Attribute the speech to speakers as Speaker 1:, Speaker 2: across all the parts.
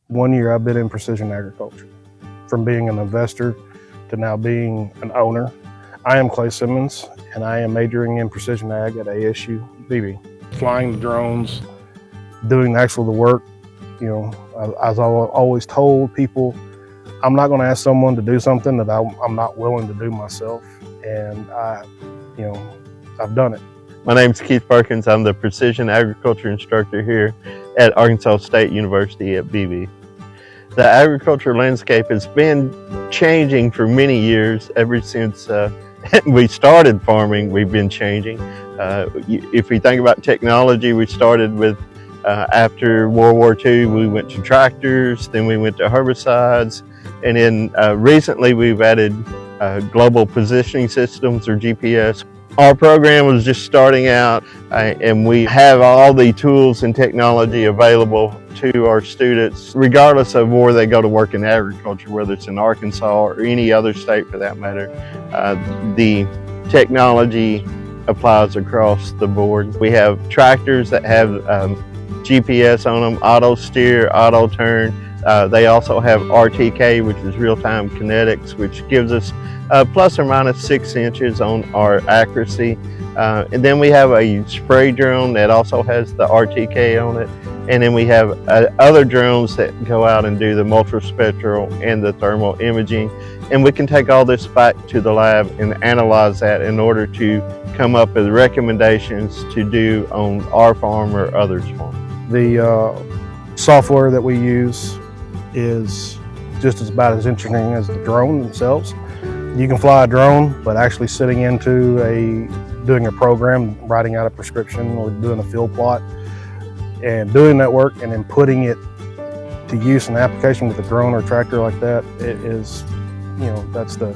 Speaker 1: 1 year I've been in precision agriculture, from being an investor to now being an owner. I am Clay Simmons, and I am majoring in precision ag at ASU-Beebe. Flying the drones, doing the work. You know, as I always told people, I'm not going to ask someone to do something that I'm not willing to do myself, and I've done it.
Speaker 2: My name is Keith Perkins. I'm the precision agriculture instructor here at Arkansas State University at Beebe. The agriculture landscape has been changing for many years. Ever since we started farming, we've been changing. If we think about technology, we started with after World War II, we went to tractors, then we went to herbicides, and then recently we've added global positioning systems, or GPS. Our program was just starting out, and we have all the tools and technology available to our students, regardless of where they go to work in agriculture, whether it's in Arkansas or any other state for that matter. The technology applies across the board. We have tractors that have GPS on them, auto steer, auto turn. They also have RTK, which is real-time kinetics, which gives us plus or minus 6 inches on our accuracy. And then we have a spray drone that also has the RTK on it. And then we have other drones that go out and do the multispectral and the thermal imaging. And we can take all this back to the lab and analyze that in order to come up with recommendations to do on our farm or others' farm.
Speaker 1: The software that we use is just about as interesting as the drone themselves. You can fly a drone, but actually sitting into doing a program, writing out a prescription or doing a field plot and doing that work and then putting it to use in application with a drone or tractor like that, it is, that's the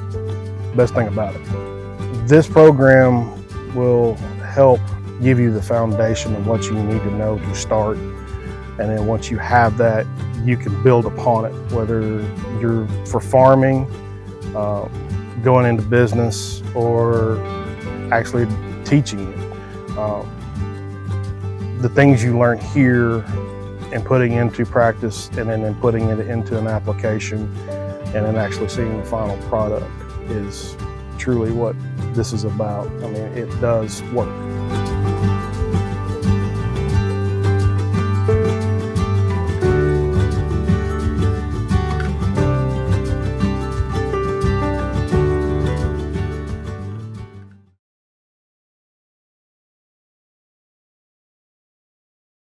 Speaker 1: best thing about it. This program will help give you the foundation of what you need to know to start. And then once you have that, you can build upon it, whether you're for farming, going into business, or actually teaching it. The things you learn here and putting into practice, and then putting it into an application, and then actually seeing the final product is truly what this is about. I mean, it does work.